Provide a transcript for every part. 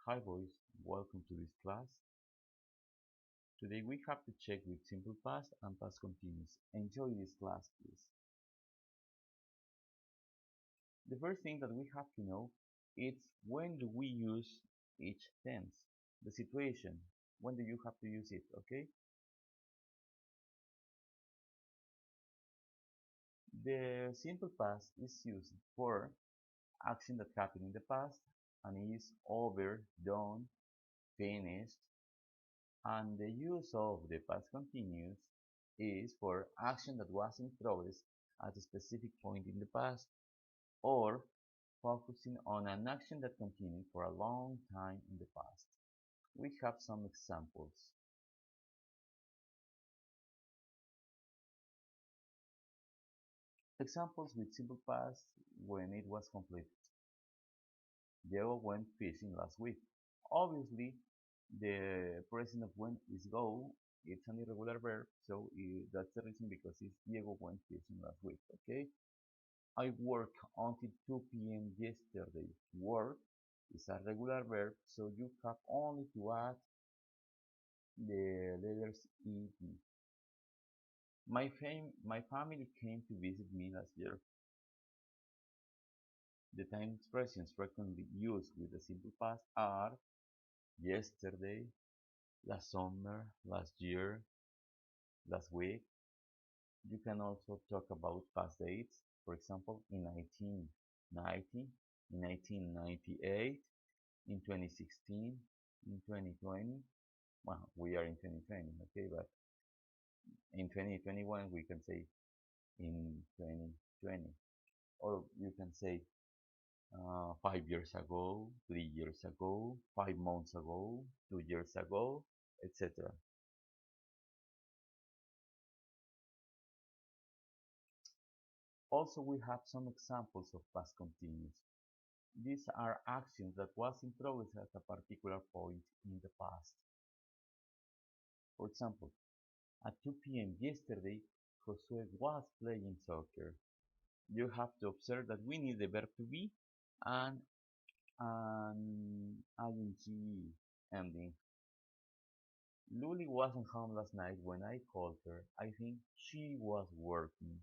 Hi boys, welcome to this class. Today we have to check with simple past and past continuous. Enjoy this class please. The first thing that we have to know is when do we use each tense, the situation, when do you have to use it, okay? The simple past is used for action that happened in the past and is over, done, finished, and the use of the past continuous is for action that was in progress at a specific point in the past, or focusing on an action that continued for a long time in the past. We have some examples. Examples with simple past when it was completed. Diego went fishing last week. Obviously, the present of went is go. It's an irregular verb, so that's the reason because it's Diego went fishing last week, okay? I worked until 2 p.m. yesterday. Work is a regular verb, so you have only to add the letters ed. My family came to visit me last year. The time expressions frequently used with the simple past are yesterday, last summer, last year, last week. You can also talk about past dates, for example, in 1990, in 1998, in 2016, in 2020. Well, we are in 2020, okay, but in 2021 we can say in 2020, or you can say 5 years ago, 3 years ago, 5 months ago, 2 years ago, etc. Also, we have some examples of past continuous. These are actions that was in progress at a particular point in the past. For example, at 2 p.m. yesterday, Josue was playing soccer. You have to observe that we need the verb to be and an ing ending. Luli wasn't home last night when I called her. I think she was working.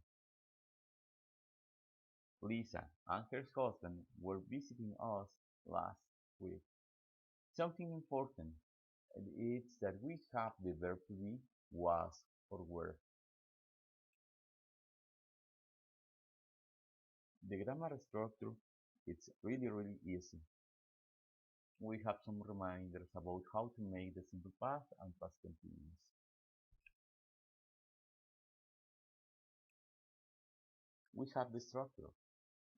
Lisa and her husband were visiting us last week. Something important is that we have the verb to be, was, or were. The grammar structure it's really easy. We have some reminders about how to make the simple past and past continuous. We have the structure.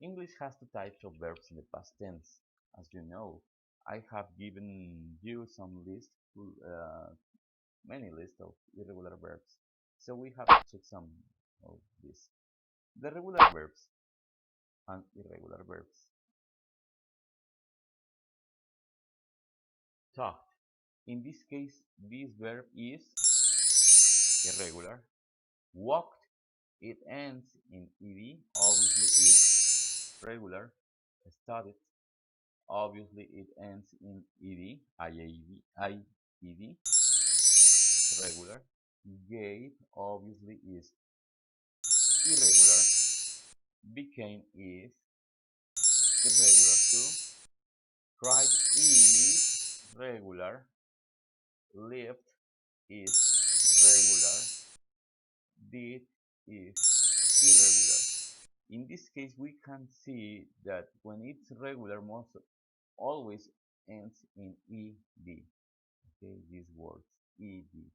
English has two types of verbs in the past tense. As you know, I have given you some list, many lists of irregular verbs. So we have to check some of these. The regular verbs and irregular verbs. Talked. In this case, this verb is irregular. Walked. It ends in ed. Obviously, it's regular. Studied. Obviously, it ends in ed. IED. Regular. Gave. Obviously, is irregular. Became is irregular too. Cried is regular. Lived is regular. Did is irregular. In this case, we can see that when it's regular, most always ends in ed. Okay, these words ed.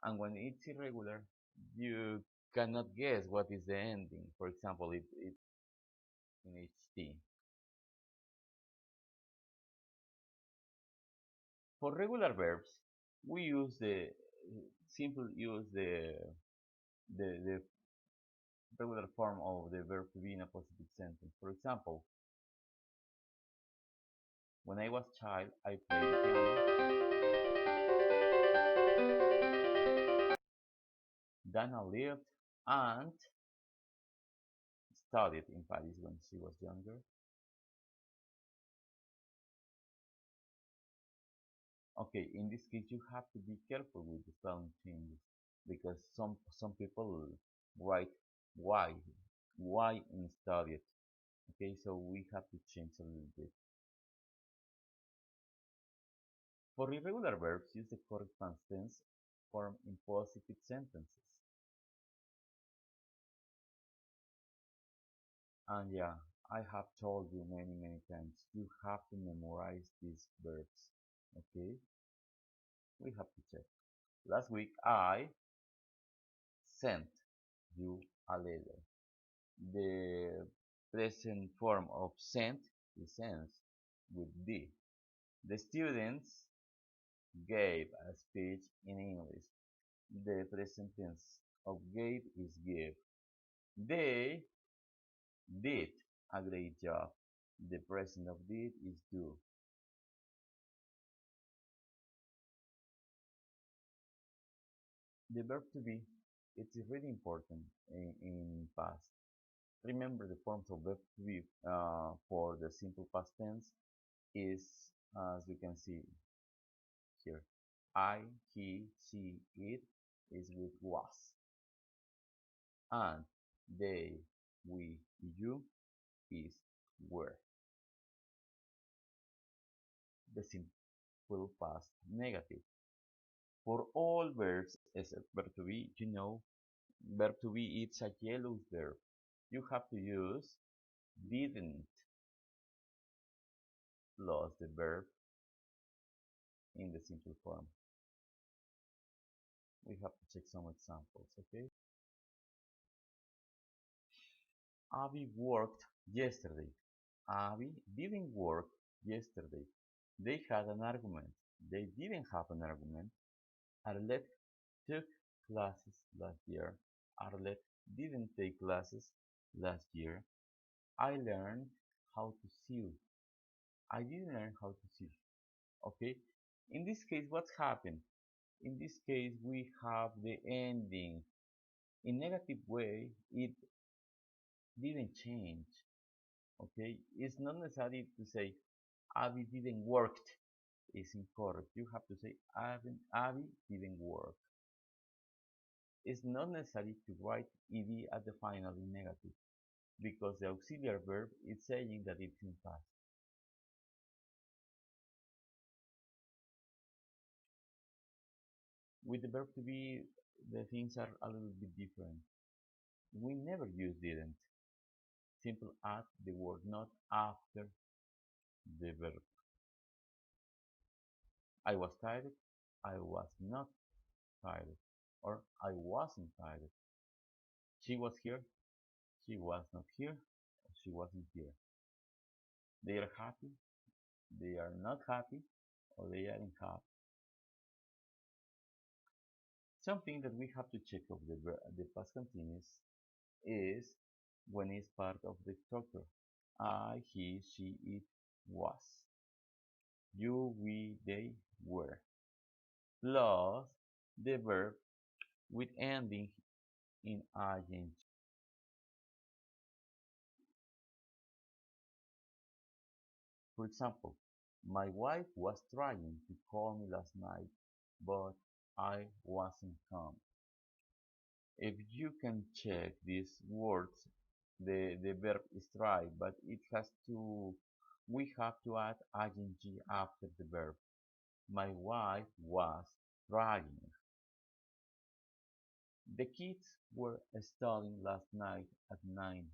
And when it's irregular, you cannot guess what is the ending. For example, it's in ht. For regular verbs, we use the simple use the regular form of the verb to be in a positive sentence. For example, when I was a child, I played the piano. Dana lived and studied in Paris when she was younger. Okay, in this case, you have to be careful with the spelling changes because some people write y, y instead it. Okay, so we have to change a little bit. For irregular verbs, use the correct past tense form in positive sentences. And yeah, I have told you many times, you have to memorize these verbs. Okay, we have to check. Last week, I sent you a letter. The present form of sent is sends with D. The students gave a speech in English. The present tense of gave is give. They did a great job. The present of did is do. The verb to be, it's really important in past. Remember the forms of verb to be for the simple past tense is, as you can see here, I, he, she, it is with was, and they, we, you is were. The simple past negative. For all verbs except verb to be, verb to be it's a yellow verb. You have to use didn't plus the verb in the simple form. We have to check some examples, okay? Abby worked yesterday. Abby didn't work yesterday. They had an argument. They didn't have an argument. Arlette took classes last year. Arlette didn't take classes last year. I learned how to sew. I didn't learn how to sew. Okay? In this case, what's happened? In this case, we have the ending. In negative way, it didn't change. Okay? It's not necessary to say Abby didn't worked. It's incorrect. You have to say Abby didn't work. It's not necessary to write ed at the final in negative because the auxiliary verb is saying that it's in past. With the verb to be, the things are a little bit different. We never use didn't. Simple add the word not after the verb. I was tired. I was not tired. Or I wasn't tired. She was here. She was not here. She wasn't here. They are happy. They are not happy. Or they aren't happy. Something that we have to check of the past continuous is when it's part of the structure. I, he, she, it was. You, we, they were. Plus the verb with ending in ing. For example, my wife was trying to call me last night, but I wasn't home. If you can check these words, the verb is try, but it has to, we have to add ing after the verb. My wife was trying. The kids were studying last night at 9.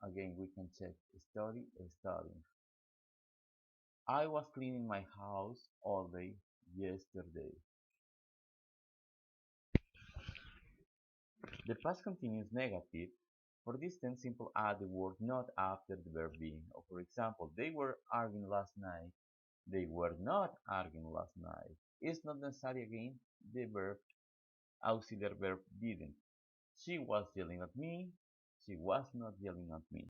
Again, we can check studying. I was cleaning my house all day yesterday. The past continuous negative. For this tense, simple add the word not after the verb being. Or for example, they were arguing last night. They were not arguing last night. It's not necessary again the verb auxiliary verb didn't. She was yelling at me. She was not yelling at me.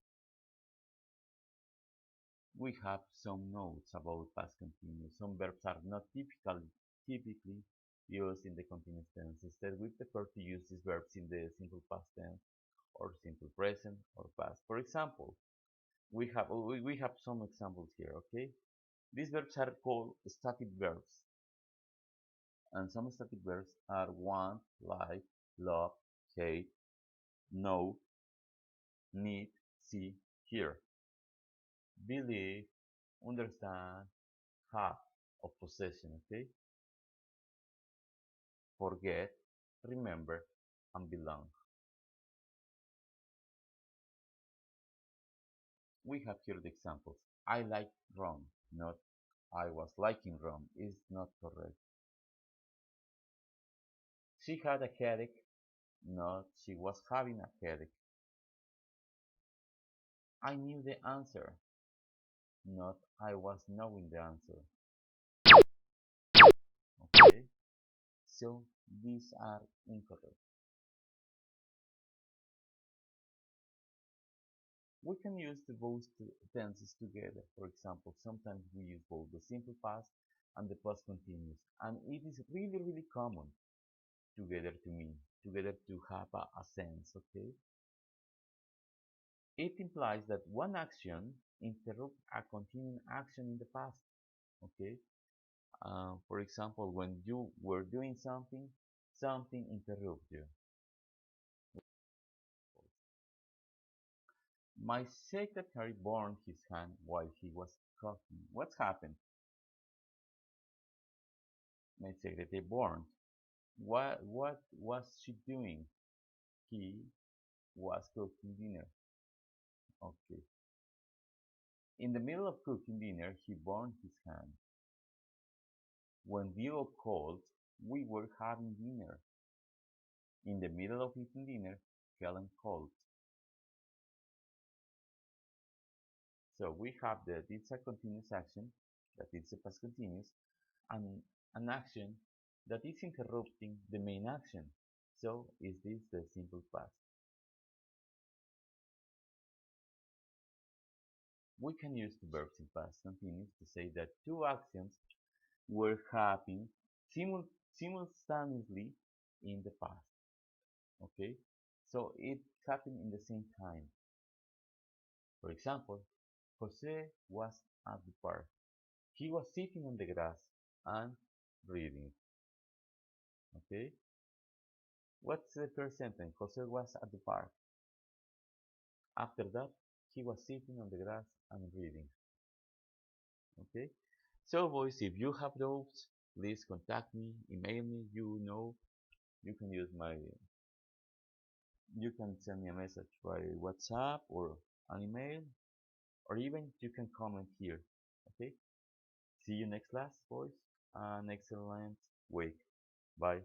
We have some notes about past continuous. Some verbs are not typically used in the continuous tense. Instead, we prefer to use these verbs in the simple past tense or simple present or past. For example, we have some examples here, okay? These verbs are called static verbs, and some static verbs are want, like, love, hate, know, need, see, hear, believe, understand, have, of possession, okay? Forget, remember, and belong. We have here the examples. I like Rome, not I was liking Rome, is not correct. She had a headache, not she was having a headache. I knew the answer, not I was knowing the answer. Okay, so these are incorrect. We can use the both tenses together. For example, sometimes we use both the simple past and the past continuous, and it is really common together to me, together to have a sense. Okay, it implies that one action interrupts a continuing action in the past. Okay, for example, when you were doing something, something interrupted you. My secretary burned his hand while he was cooking. What happened? My secretary burned. What was she doing? He was cooking dinner. Okay. In the middle of cooking dinner, he burned his hand. When Diego called, we were having dinner. In the middle of eating dinner, Helen called. So we have that it's a continuous action, that it's a past continuous, and an action that is interrupting the main action. So is this the simple past? We can use the verbs in past continuous to say that two actions were happening simultaneously in the past. Okay, so it happened in the same time. For example, Jose was at the park. He was sitting on the grass and reading. Okay, what's the first sentence? Jose was at the park. After that, he was sitting on the grass and reading. Okay, so boys, if you have doubts, please contact me, email me. You can use my you can send me a message by WhatsApp or an email, or even you can comment here. Okay, see you next class, boys. An excellent week. Bye.